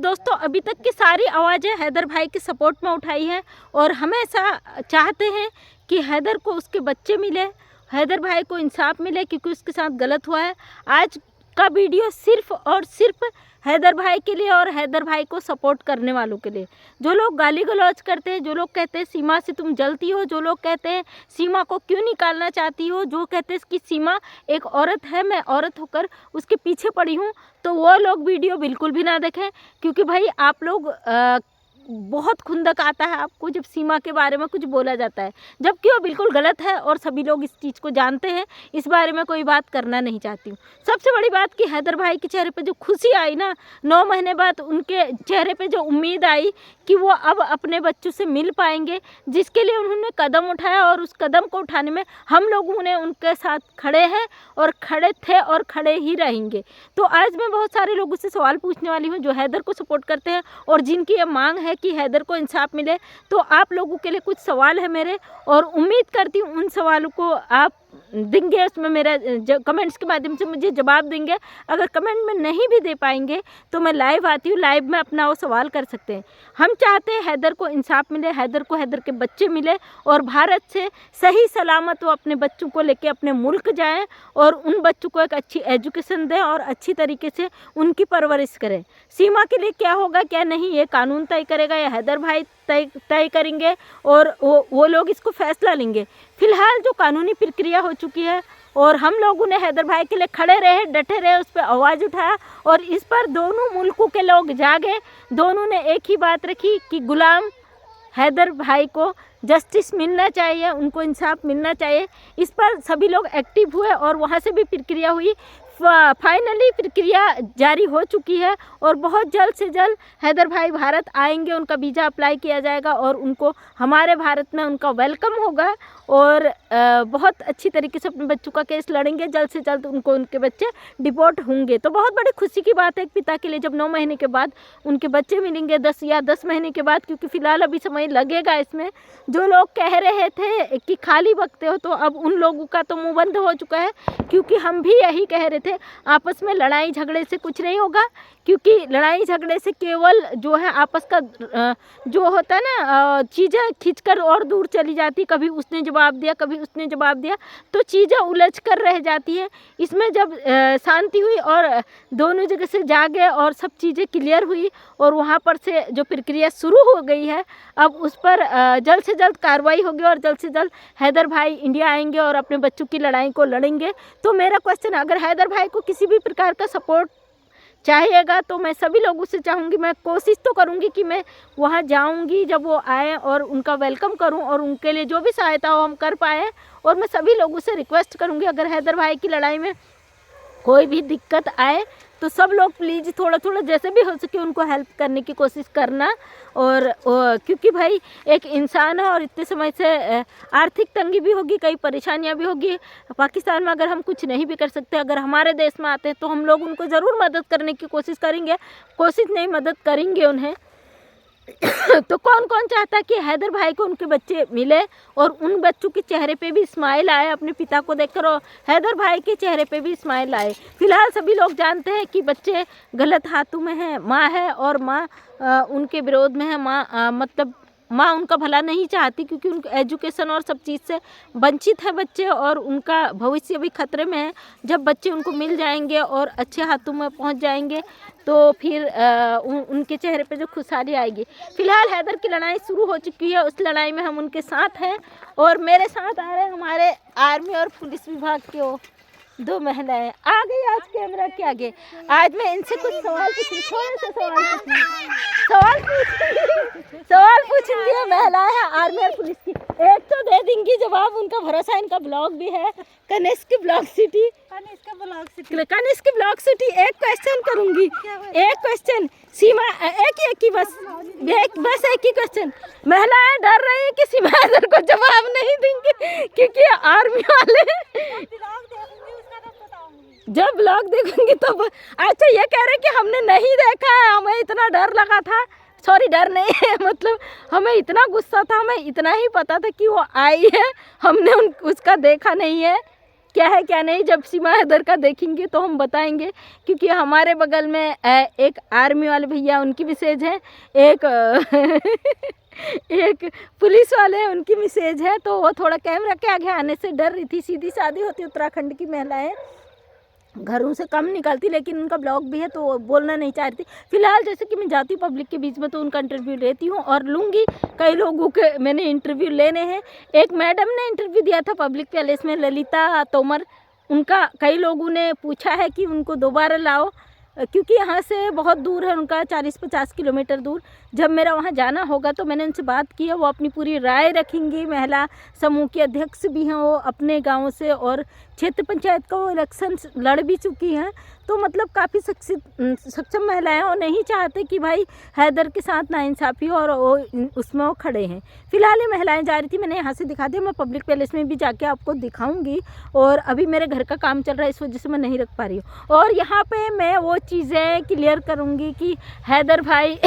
दोस्तों अभी तक की सारी आवाज़ें हैदर भाई के सपोर्ट में उठाई हैं और हमेशा चाहते हैं कि हैदर को उसके बच्चे मिले, हैदर भाई को इंसाफ मिले क्योंकि उसके साथ गलत हुआ है। आज का वीडियो सिर्फ़ और सिर्फ हैदर भाई के लिए और हैदर भाई को सपोर्ट करने वालों के लिए। जो लोग गाली गलौज करते हैं, जो लोग कहते हैं सीमा से तुम जलती हो, जो लोग कहते हैं सीमा को क्यों निकालना चाहती हो, जो कहते हैं कि सीमा एक औरत है, मैं औरत होकर उसके पीछे पड़ी हूँ, तो वो लोग वीडियो बिल्कुल भी ना देखें। क्योंकि भाई आप लोग बहुत खुंदक आता है आपको जब सीमा के बारे में कुछ बोला जाता है, जबकि वो बिल्कुल गलत है और सभी लोग इस चीज़ को जानते हैं। इस बारे में कोई बात करना नहीं चाहती हूँ। सबसे बड़ी बात कि हैदर भाई के चेहरे पे जो खुशी आई ना, 9 महीने बाद उनके चेहरे पे जो उम्मीद आई कि वो अब अपने बच्चों से मिल पाएंगे, जिसके लिए उन्होंने कदम उठाया और उस कदम को उठाने में हम लोगों ने उनके साथ खड़े हैं और खड़े थे और खड़े ही रहेंगे। तो आज मैं बहुत सारे लोगों से सवाल पूछने वाली हूँ जो हैदर को सपोर्ट करते हैं और जिनकी ये मांग है कि हैदर को इंसाफ मिले। तो आप लोगों के लिए कुछ सवाल है मेरे, और उम्मीद करती हूँ उन सवालों को आप देंगे, उसमें मेरा कमेंट्स के माध्यम से मुझे जवाब देंगे। अगर कमेंट में नहीं भी दे पाएंगे तो मैं लाइव आती हूँ, लाइव में अपना वो सवाल कर सकते हैं। हम चाहते हैं हैदर को इंसाफ मिले, हैदर को हैदर के बच्चे मिले और भारत से सही सलामत वो अपने बच्चों को लेके अपने मुल्क जाएं और उन बच्चों को एक अच्छी एजुकेशन दें और अच्छी तरीके से उनकी परवरिश करें। सीमा के लिए क्या होगा क्या नहीं ये कानून तय करेगा या हैदर भाई तय करेंगे और वो लोग इसको फैसला लेंगे। फिलहाल जो कानूनी प्रक्रिया हो चुकी है और हम लोगों ने हैदर भाई के लिए खड़े रहे, डटे रहे, उस पर आवाज़ उठाया और इस पर दोनों मुल्कों के लोग जागे। दोनों ने एक ही बात रखी कि गुलाम हैदर भाई को जस्टिस मिलना चाहिए, उनको इंसाफ मिलना चाहिए। इस पर सभी लोग एक्टिव हुए और वहाँ से भी प्रक्रिया हुई। फाइनली प्रक्रिया जारी हो चुकी है और बहुत जल्द से जल्द हैदर भाई भारत आएंगे, उनका वीज़ा अप्लाई किया जाएगा और उनको हमारे भारत में उनका वेलकम होगा और बहुत अच्छी तरीके से अपने बच्चों का केस लड़ेंगे। जल्द से जल्द उनको उनके बच्चे डिपोर्ट होंगे। तो बहुत बड़ी खुशी की बात है एक पिता के लिए जब 9 महीने के बाद उनके बच्चे मिलेंगे, 10 या 10 महीने के बाद, क्योंकि फ़िलहाल अभी समय लगेगा इसमें। जो लोग कह रहे थे कि खाली बकते हो, तो अब उन लोगों का तो मुँह बंद हो चुका है, क्योंकि हम भी यही कह रहे थे आपस में लड़ाई झगड़े से कुछ नहीं होगा। क्योंकि लड़ाई झगड़े से केवल जो है आपस का जो होता है ना, चीज़ें खींचकर और दूर चली जाती, कभी उसने जवाब दिया कभी उसने जवाब दिया, तो चीज़ें उलझ कर रह जाती हैं। इसमें जब शांति हुई और दोनों जगह से जागे और सब चीज़ें क्लियर हुई और वहाँ पर से जो प्रक्रिया शुरू हो गई है, अब उस पर जल्द से जल्द कार्रवाई होगी और जल्द से जल्द हैदर भाई इंडिया आएंगे और अपने बच्चों की लड़ाई को लड़ेंगे। तो मेरा क्वेश्चन, अगर हैदर भाई को किसी भी प्रकार का सपोर्ट चाहिएगा तो मैं सभी लोगों से चाहूँगी, मैं कोशिश तो करूँगी कि मैं वहाँ जाऊँगी जब वो आए और उनका वेलकम करूँ और उनके लिए जो भी सहायता हो हम कर पाएँ। और मैं सभी लोगों से रिक्वेस्ट करूँगी अगर हैदर भाई की लड़ाई में कोई भी दिक्कत आए तो सब लोग प्लीज़ थोड़ा थोड़ा जैसे भी हो सके उनको हेल्प करने की कोशिश करना। और क्योंकि भाई एक इंसान है और इतने समय से आर्थिक तंगी भी होगी, कई परेशानियां भी होगी। पाकिस्तान में अगर हम कुछ नहीं भी कर सकते, अगर हमारे देश में आते हैं तो हम लोग उनको ज़रूर मदद करने की कोशिश करेंगे, कोशिश नहीं मदद करेंगे उन्हें। तो कौन कौन चाहता है कि हैदर भाई को उनके बच्चे मिले और उन बच्चों के चेहरे पे भी स्माइल आए अपने पिता को देखकर, और हैदर भाई के चेहरे पे भी स्माइल आए। फिलहाल सभी लोग जानते हैं कि बच्चे गलत हाथों में हैं, माँ है और माँ उनके विरोध में है। माँ मतलब माँ उनका भला नहीं चाहती, क्योंकि उनके एजुकेशन और सब चीज़ से वंचित है बच्चे और उनका भविष्य भी खतरे में है। जब बच्चे उनको मिल जाएंगे और अच्छे हाथों में पहुंच जाएंगे तो फिर उनके चेहरे पे जो खुशहाली आएगी। फ़िलहाल हैदर की लड़ाई शुरू हो चुकी है, उस लड़ाई में हम उनके साथ हैं और मेरे साथ आ रहे हैं हमारे आर्मी और पुलिस विभाग के वो 2 महिलाएं आ गई आज कैमरा के आगे। आज मैं इनसे कुछ सवाल पूछूंगी, थोड़े से सवाल पूछूंगी। महिलाएं हैं आर्मी और पुलिस की, एक तो दे देंगी जवाब, उनका भरोसा। इनका ब्लॉग भी है Kanishk blog city, Kanishk blog city. एक क्वेश्चन करूंगी, एक क्वेश्चन सीमा, एक ही बस एक ही क्वेश्चन। महिलाएं डर रही है कि सीमा हैदर को जवाब नहीं देंगे क्योंकि आर्मी वाले जब ब्लॉग देखूंगी तो अच्छा ये कह रहे कि हमने नहीं देखा है, हमें इतना डर लगा था। सॉरी डर नहीं है, मतलब हमें इतना गुस्सा था, हमें इतना ही पता था कि वो आई है, हमने उसका देखा नहीं है। क्या है क्या नहीं, जब सीमा हैदर का देखेंगे तो हम बताएंगे। क्योंकि हमारे बगल में एक आर्मी वाले भैया, उनकी मैसेज है, एक एक पुलिस वाले हैं, उनकी मैसेज है। तो वो थोड़ा कैमरा के आगे आने से डर रही थी। सीधी सादी होती उत्तराखंड की महिलाएं घरों से कम निकलती, लेकिन उनका ब्लॉग भी है तो वो बोलना नहीं चाह रही थी। फिलहाल जैसे कि मैं जाती हूँ पब्लिक के बीच में तो उनका इंटरव्यू लेती हूँ और लूँगी। कई लोगों के मैंने इंटरव्यू लेने हैं। एक मैडम ने इंटरव्यू दिया था पब्लिक पैलेस में, ललिता तोमर, उनका कई लोगों ने पूछा है कि उनको दोबारा लाओ, क्योंकि यहाँ से बहुत दूर है उनका, 40-50 किलोमीटर दूर। जब मेरा वहाँ जाना होगा तो मैंने उनसे बात की है, वो अपनी पूरी राय रखेंगी। महिला समूह के अध्यक्ष भी हैं वो अपने गांव से, और क्षेत्र पंचायत का वो इलेक्शन लड़ भी चुकी हैं। तो मतलब काफ़ी सक्षम महिलाएं, और नहीं चाहते कि भाई हैदर के साथ नाइंसाफ़ी हो, और वो उसमें वो खड़े हैं। फिलहाल ये महिलाएं जा रही थी, मैंने यहाँ से दिखा दिया। मैं पब्लिक पैलेस में भी जाके आपको दिखाऊंगी, और अभी मेरे घर का काम चल रहा है इस वजह से मैं नहीं रख पा रही हूँ। और यहाँ पे मैं वो चीज़ें क्लियर करूँगी कि हैदर भाई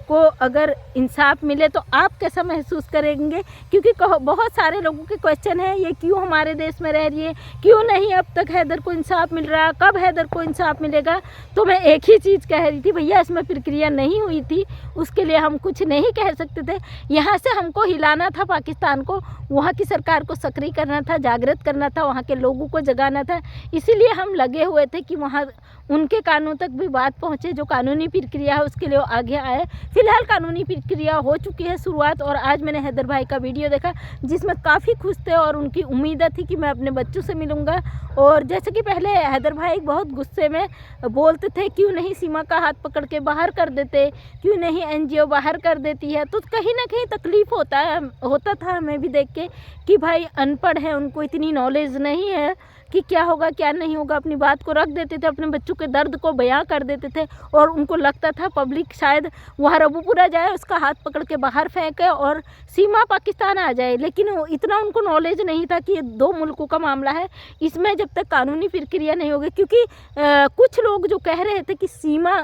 को अगर इंसाफ मिले तो आप कैसा महसूस करेंगे। क्योंकि बहुत सारे लोगों के क्वेश्चन है, ये क्यों हमारे देश में रह रही है, क्यों नहीं अब तक हैदर को इंसाफ मिल रहा, कब हैदर को इंसाफ मिलेगा। तो मैं एक ही चीज़ कह रही थी, भैया इसमें प्रक्रिया नहीं हुई थी, उसके लिए हम कुछ नहीं कह सकते थे। यहाँ से हमको हिलाना था पाकिस्तान को, वहाँ की सरकार को सक्रिय करना था, जागृत करना था, वहाँ के लोगों को जगाना था। इसीलिए हम लगे हुए थे कि वहाँ उनके कानून तक भी बात पहुँचे, जो कानूनी प्रक्रिया है उसके लिए वो आगे आए। फिलहाल कानूनी प्रक्रिया हो चुकी है शुरुआत। और आज मैंने हैदर भाई का वीडियो देखा जिसमें काफ़ी खुश थे, और उनकी उम्मीद थी कि मैं अपने बच्चों से मिलूँगा। और जैसे कि पहले हैदर भाई बहुत गुस्से में बोलते थे, क्यों नहीं सीमा का हाथ पकड़ के बाहर कर देते, क्यों नहीं एनजीओ बाहर कर देती है। तो कहीं ना कहीं तकलीफ़ होता था हमें भी देख के कि भाई अनपढ़ है, उनको इतनी नॉलेज नहीं है कि क्या होगा क्या नहीं होगा। अपनी बात को रख देते थे, अपने बच्चों के दर्द को बयां कर देते थे, और उनको लगता था पब्लिक शायद वहाँ रबूपुरा जाए, उसका हाथ पकड़ के बाहर फेंके और सीमा पाकिस्तान आ जाए। लेकिन इतना उनको नॉलेज नहीं था कि ये 2 मुल्कों का मामला है, इसमें जब तक कानूनी प्रक्रिया नहीं होगी। क्योंकि कुछ लोग जो कह रहे थे कि सीमा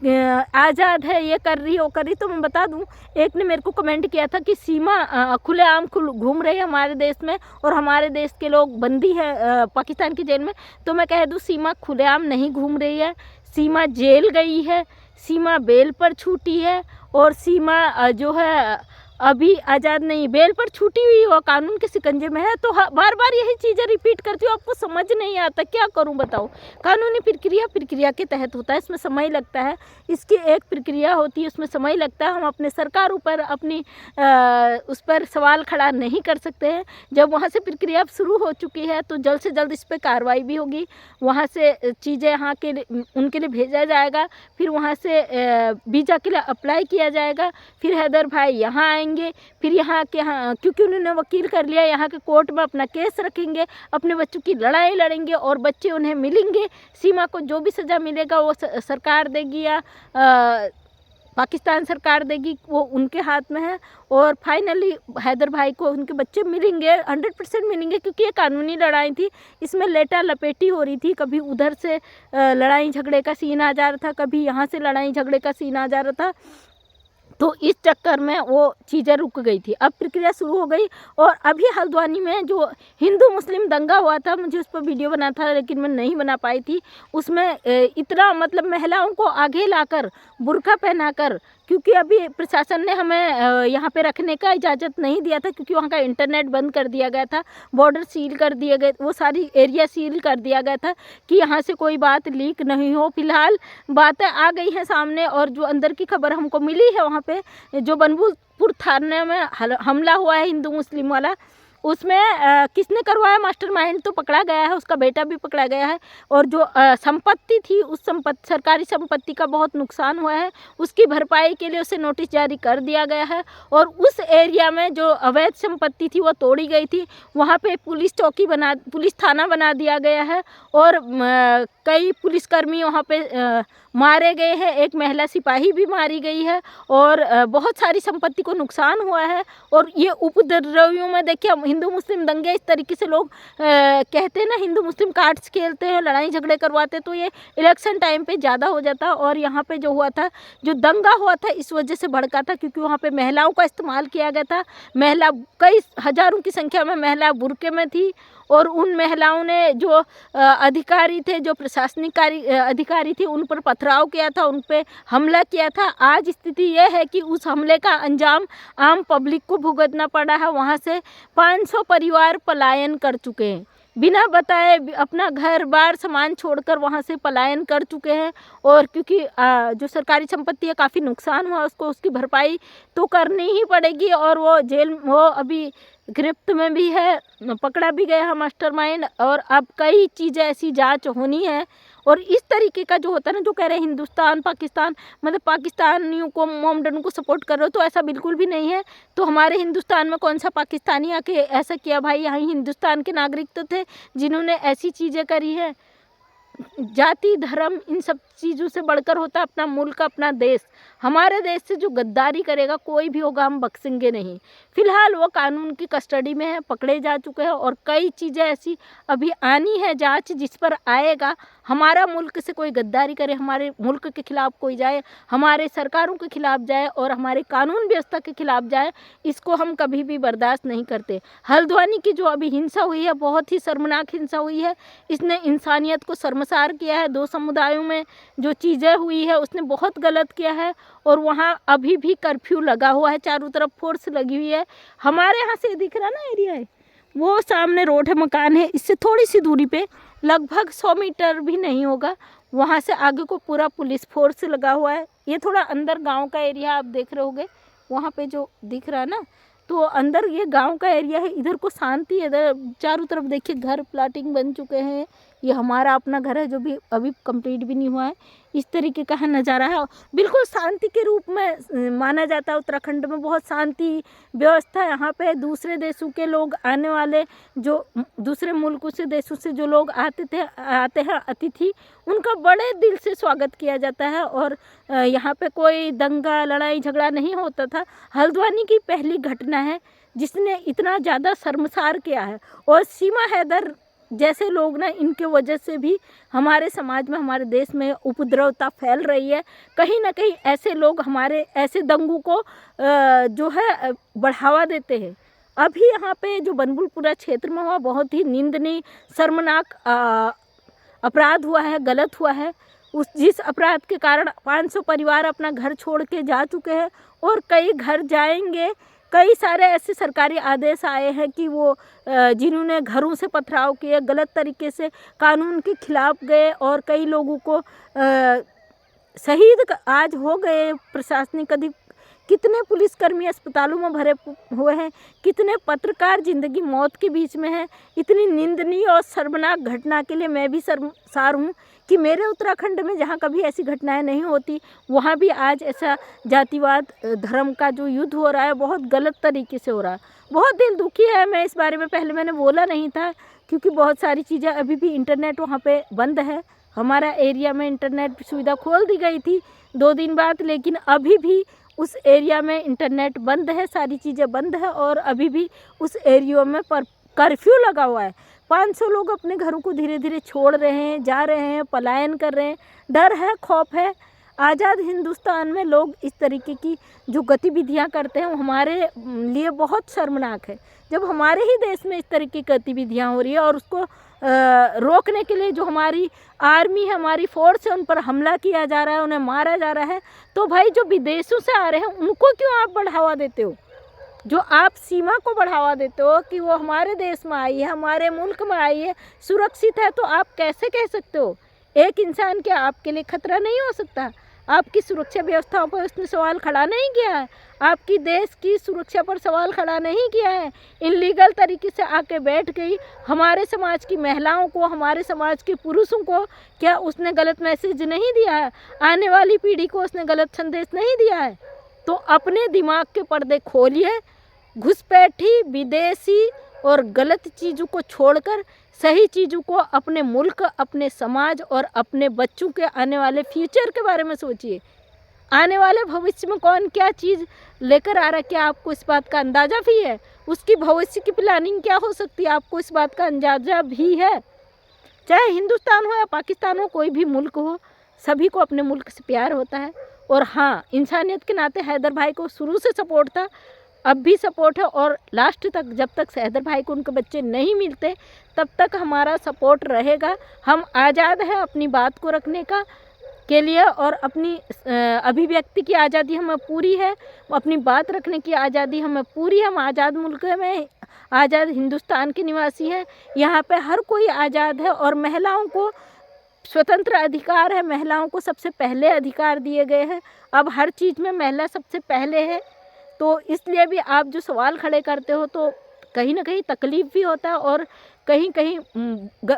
आज़ाद है, ये कर रही वो कर रही, तो मैं बता दूं, एक ने मेरे को कमेंट किया था कि सीमा खुलेआम घूम रही है हमारे देश में, और हमारे देश के लोग बंदी है पाकिस्तान की जेल में। तो मैं कह दूं, सीमा खुलेआम नहीं घूम रही है, सीमा जेल गई है, सीमा बेल पर छूटी है, और सीमा जो है अभी आज़ाद नहीं, बेल पर छूटी हुई हो, कानून के शिकंजे में है। तो बार बार यही चीज़ें रिपीट करती हूँ, आपको समझ नहीं आता, क्या करूँ बताओ। कानूनी प्रक्रिया के तहत होता है, इसमें समय लगता है, इसकी एक प्रक्रिया होती है, उसमें समय लगता है। हम अपने सरकार ऊपर अपनी उस पर सवाल खड़ा नहीं कर सकते हैं। जब वहाँ से प्रक्रिया शुरू हो चुकी है तो जल्द से जल्द इस पर कार्रवाई भी होगी, वहाँ से चीज़ें यहाँ के उनके लिए भेजा जाएगा, फिर वहाँ से वीज़ा के लिए अप्लाई किया जाएगा, फिर हैदर भाई यहाँ आएंगे, फिर यहाँ के क्योंकि उन्होंने वकील कर लिया, यहाँ के कोर्ट में अपना केस रखेंगे, अपने बच्चों की लड़ाई लड़ेंगे, और बच्चे उन्हें मिलेंगे। सीमा को जो भी सज़ा मिलेगा वो सरकार देगी या पाकिस्तान सरकार देगी, वो उनके हाथ में है। और फाइनली हैदर भाई को उनके बच्चे मिलेंगे, 100% मिलेंगे। क्योंकि ये कानूनी लड़ाई थी, इसमें लेटा लपेटी हो रही थी, कभी उधर से लड़ाई झगड़े का सीन आ जा रहा था, कभी यहाँ से लड़ाई झगड़े का सीन आ जा रहा था। तो इस चक्कर में वो चीज़ें रुक गई थी। अब प्रक्रिया शुरू हो गई। और अभी हल्द्वानी में जो हिंदू मुस्लिम दंगा हुआ था, मुझे उस पर वीडियो बना था लेकिन मैं नहीं बना पाई थी। उसमें इतना मतलब महिलाओं को आगे लाकर बुर्का पहनाकर, क्योंकि अभी प्रशासन ने हमें यहाँ पे रखने का इजाज़त नहीं दिया था, क्योंकि वहाँ का इंटरनेट बंद कर दिया गया था, बॉर्डर सील कर दिए गए, वो सारी एरिया सील कर दिया गया था कि यहाँ से कोई बात लीक नहीं हो। फिलहाल बातें आ गई हैं सामने, और जो अंदर की खबर हमको मिली है, वहाँ पे जो बनबूपुर थाने में हमला हुआ है हिंदू मुस्लिम वाला, उसमें किसने करवाया मास्टरमाइंड तो पकड़ा गया है, उसका बेटा भी पकड़ा गया है। और जो संपत्ति थी, उस सरकारी संपत्ति का बहुत नुकसान हुआ है, उसकी भरपाई के लिए उसे नोटिस जारी कर दिया गया है। और उस एरिया में जो अवैध संपत्ति थी वो तोड़ी गई थी, वहाँ पे पुलिस थाना बना दिया गया है, और कई पुलिसकर्मी वहाँ पे मारे गए हैं, एक महिला सिपाही भी मारी गई है, और बहुत सारी संपत्ति को नुकसान हुआ है। और ये उपद्रवियों में देखिए, हिंदू मुस्लिम दंगे इस तरीके से लोग कहते हैं ना, हिंदू मुस्लिम कार्ड्स खेलते हैं, लड़ाई झगड़े करवाते, तो ये इलेक्शन टाइम पे ज़्यादा हो जाता। और यहाँ पे जो हुआ था, जो दंगा हुआ था, इस वजह से भड़का था, क्योंकि वहाँ पे महिलाओं का इस्तेमाल किया गया था। महिला कई हज़ारों की संख्या में महिला बुर्के में थी, और उन महिलाओं ने जो अधिकारी थे, जो प्रशासनिक अधिकारी थी, उन पर पथराव किया था, उन पे हमला किया था। आज स्थिति ये है कि उस हमले का अंजाम आम पब्लिक को भुगतना पड़ा है। वहाँ से 500 परिवार पलायन कर चुके हैं, बिना बताए अपना घर बार सामान छोड़कर वहाँ से पलायन कर चुके हैं। और क्योंकि जो सरकारी संपत्ति है काफ़ी नुकसान हुआ, उसको उसकी भरपाई तो करनी ही पड़ेगी। और वो अभी गिरफ्त में भी है, पकड़ा भी गया है मास्टरमाइंड। और अब कई चीज़ें ऐसी जांच होनी है। और इस तरीके का जो होता है ना, जो कह रहे हैं हिंदुस्तान पाकिस्तान, मतलब पाकिस्तानियों को, मोमडन को सपोर्ट कर रहे हो, तो ऐसा बिल्कुल भी नहीं है। तो हमारे हिंदुस्तान में कौन सा पाकिस्तानी आके ऐसा किया? भाई यहाँ हिंदुस्तान के नागरिक तो थे जिन्होंने ऐसी चीज़ें करी है। जाति धर्म इन सब चीज़ों से बढ़कर होता है अपना मुल्क, अपना देश। हमारे देश से जो गद्दारी करेगा कोई भी होगा, हम बख्शेंगे नहीं। फिलहाल वो कानून की कस्टडी में है, पकड़े जा चुके हैं। और कई चीज़ें ऐसी अभी आनी है जांच, जिस पर आएगा हमारा मुल्क से कोई गद्दारी करे, हमारे मुल्क के खिलाफ कोई जाए, हमारे सरकारों के खिलाफ जाए और हमारे कानून व्यवस्था के खिलाफ जाए, इसको हम कभी भी बर्दाश्त नहीं करते। हल्द्वानी की जो अभी हिंसा हुई है, बहुत ही शर्मनाक हिंसा हुई है। इसने इंसानियत को शर्मसार किया है। 2 समुदायों में जो चीज़ें हुई है उसने बहुत गलत किया है। और वहाँ अभी भी कर्फ्यू लगा हुआ है, चारों तरफ फोर्स लगी हुई है। हमारे यहाँ से दिख रहा ना एरिया है, वो सामने रोड है, मकान है, इससे थोड़ी सी दूरी पे, लगभग 100 मीटर भी नहीं होगा, वहाँ से आगे को पूरा पुलिस फोर्स लगा हुआ है। ये थोड़ा अंदर गांव का एरिया आप देख रहे होगे, वहाँ पे जो दिख रहा है ना, तो अंदर ये गांव का एरिया है। इधर को शांति है, इधर चारों तरफ देखिए घर प्लाटिंग बन चुके हैं। ये हमारा अपना घर है जो भी अभी कंप्लीट भी नहीं हुआ है। इस तरीके का है नज़ारा है, बिल्कुल शांति के रूप में माना जाता है। उत्तराखंड में बहुत शांति व्यवस्था है। यहाँ पे दूसरे देशों के लोग आने वाले, जो दूसरे मुल्कों से, देशों से जो लोग आते हैं अतिथि, उनका बड़े दिल से स्वागत किया जाता है। और यहाँ पे कोई दंगा लड़ाई झगड़ा नहीं होता था। हल्द्वानी की पहली घटना है जिसने इतना ज़्यादा शर्मसार किया है। और सीमा हैदर जैसे लोग ना, इनके वजह से भी हमारे समाज में, हमारे देश में उपद्रवता फैल रही है। कहीं ना कहीं ऐसे लोग हमारे ऐसे दंगों को जो है बढ़ावा देते हैं। अभी यहाँ पे जो बनबुलपुरा क्षेत्र में हुआ, बहुत ही निंदनीय शर्मनाक अपराध हुआ है, गलत हुआ है। जिस अपराध के कारण 500 परिवार अपना घर छोड़ के जा चुके हैं और कई घर जाएंगे। कई सारे ऐसे सरकारी आदेश आए हैं कि वो जिन्होंने घरों से पथराव किए, गलत तरीके से कानून के खिलाफ गए और कई लोगों को शहीद आज हो गए। प्रशासनिक कितने पुलिसकर्मी अस्पतालों में भरे हुए हैं, कितने पत्रकार जिंदगी मौत के बीच में हैं। इतनी निंदनीय और शर्मनाक घटना के लिए मैं भी शर्मसार हूँ कि मेरे उत्तराखंड में जहाँ कभी ऐसी घटनाएं नहीं होती, वहाँ भी आज ऐसा जातिवाद धर्म का जो युद्ध हो रहा है, बहुत गलत तरीके से हो रहा है। बहुत दिल दुखी है। मैं इस बारे में पहले मैंने बोला नहीं था क्योंकि बहुत सारी चीज़ें, अभी भी इंटरनेट वहाँ पे बंद है। हमारा एरिया में इंटरनेट सुविधा खोल दी गई थी 2 दिन बाद, लेकिन अभी भी उस एरिया में इंटरनेट बंद है, सारी चीज़ें बंद है। और अभी भी उस एरिया में कर्फ्यू लगा हुआ है। 500 लोग अपने घरों को धीरे धीरे छोड़ रहे हैं, जा रहे हैं, पलायन कर रहे हैं। डर है, खौफ है। आज़ाद हिंदुस्तान में लोग इस तरीके की जो गतिविधियां करते हैं वो हमारे लिए बहुत शर्मनाक है। जब हमारे ही देश में इस तरीके की गतिविधियां हो रही है और उसको रोकने के लिए जो हमारी आर्मी है, हमारी फोर्स है, उन पर हमला किया जा रहा है, उन्हें मारा जा रहा है, तो भाई जो विदेशों से आ रहे हैं उनको क्यों आप बढ़ावा देते हो? जो आप सीमा को बढ़ावा देते हो कि वो हमारे देश में आई है, हमारे मुल्क में आई है, सुरक्षित है, तो आप कैसे कह सकते हो? एक इंसान क्या आपके लिए खतरा नहीं हो सकता? आपकी सुरक्षा व्यवस्थाओं पर उसने सवाल खड़ा नहीं किया है, आपकी देश की सुरक्षा पर सवाल खड़ा नहीं किया है। इल्लीगल तरीके से आके बैठ गई। हमारे समाज की महिलाओं को, हमारे समाज के पुरुषों को क्या उसने गलत मैसेज नहीं दिया है? आने वाली पीढ़ी को उसने गलत संदेश नहीं दिया है? तो अपने दिमाग के पर्दे खोलिए। घुसपैठी, विदेशी और गलत चीज़ों को छोड़कर सही चीज़ों को, अपने मुल्क, अपने समाज और अपने बच्चों के आने वाले फ्यूचर के बारे में सोचिए। आने वाले भविष्य में कौन क्या चीज़ लेकर आ रहा है, क्या आपको इस बात का अंदाज़ा भी है? उसकी भविष्य की प्लानिंग क्या हो सकती है, आपको इस बात का अंदाज़ा भी है? चाहे हिंदुस्तान हो या पाकिस्तान हो, कोई भी मुल्क हो, सभी को अपने मुल्क से प्यार होता है। और हाँ, इंसानियत के नाते हैदर भाई को शुरू से सपोर्ट था। अब भी सपोर्ट है और लास्ट तक, जब तक हैदर भाई को उनके बच्चे नहीं मिलते तब तक हमारा सपोर्ट रहेगा। हम आज़ाद हैं अपनी बात को रखने के लिए, और अपनी अभिव्यक्ति की आज़ादी हमें पूरी है, अपनी बात रखने की आज़ादी हमें पूरी है। हम आज़ाद मुल्क में, आज़ाद हिंदुस्तान के निवासी हैं। यहाँ पे हर कोई आज़ाद है और महिलाओं को स्वतंत्र अधिकार है, महिलाओं को सबसे पहले अधिकार दिए गए हैं। अब हर चीज़ में महिला सबसे पहले है, तो इसलिए भी आप जो सवाल खड़े करते हो तो कहीं ना कहीं तकलीफ़ भी होता है और कहीं कहीं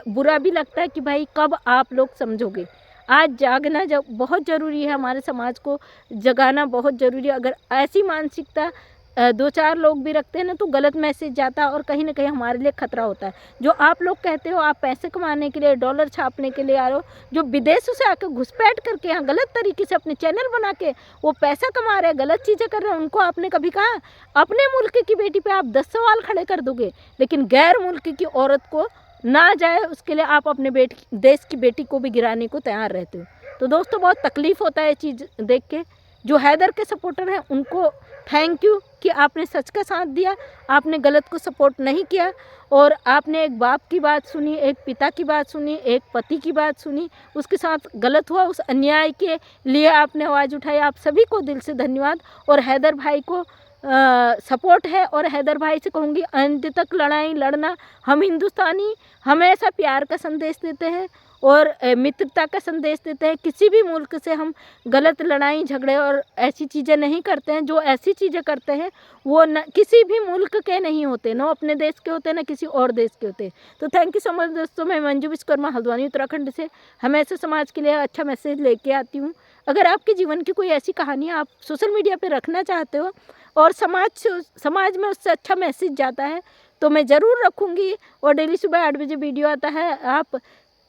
बुरा भी लगता है कि भाई कब आप लोग समझोगे। आज जागना जब बहुत ज़रूरी है, हमारे समाज को जगाना बहुत ज़रूरी है। अगर ऐसी मानसिकता 2-4 लोग भी रखते हैं ना तो गलत मैसेज जाता है और कहीं ना कहीं हमारे लिए ख़तरा होता है। जो आप लोग कहते हो आप पैसे कमाने के लिए, डॉलर छापने के लिए आ रहे हो, जो विदेशों से आकर घुसपैठ करके यहाँ गलत तरीके से अपने चैनल बना के वो पैसा कमा रहे हैं, गलत चीज़ें कर रहे हैं, उनको आपने कभी कहा? अपने मुल्क की बेटी पे आप 10 सवाल खड़े कर दोगे, लेकिन गैर मुल्क की औरत को ना जाए उसके लिए आप अपने देश की बेटी को भी गिराने को तैयार रहते हो। तो दोस्तों बहुत तकलीफ़ होता है ये चीज़ देख के। जो हैदर के सपोर्टर हैं उनको थैंक यू कि आपने सच का साथ दिया, आपने गलत को सपोर्ट नहीं किया और आपने एक बाप की बात सुनी, एक पिता की बात सुनी, एक पति की बात सुनी, उसके साथ गलत हुआ, उस अन्याय के लिए आपने आवाज़ उठाई। आप सभी को दिल से धन्यवाद। और हैदर भाई को सपोर्ट है और हैदर भाई से कहूँगी अंत तक लड़ाई लड़ना। हम हिंदुस्तानी हमेशा प्यार का संदेश देते हैं और मित्रता का संदेश देते हैं। किसी भी मुल्क से हम गलत लड़ाई झगड़े और ऐसी चीज़ें नहीं करते हैं। जो ऐसी चीज़ें करते हैं वो न किसी भी मुल्क के नहीं होते, न अपने देश के होते, न किसी और देश के होते। तो थैंक यू सो मच दोस्तों। मैं मंजू विश्वकर्मा हल्द्वानी उत्तराखंड से हमेशा समाज के लिए अच्छा मैसेज लेके आती हूँ। अगर आपके जीवन की कोई ऐसी कहानी आप सोशल मीडिया पर रखना चाहते हो और समाज में उससे अच्छा मैसेज जाता है तो मैं ज़रूर रखूँगी। और डेली सुबह 8 बजे वीडियो आता है, आप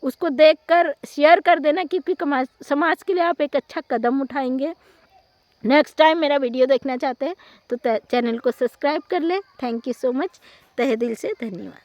उसको देखकर शेयर कर देना क्योंकि समाज के लिए आप एक अच्छा कदम उठाएंगे। नेक्स्ट टाइम मेरा वीडियो देखना चाहते हैं तो चैनल को सब्सक्राइब कर लें। थैंक यू सो मच, तहे दिल से धन्यवाद।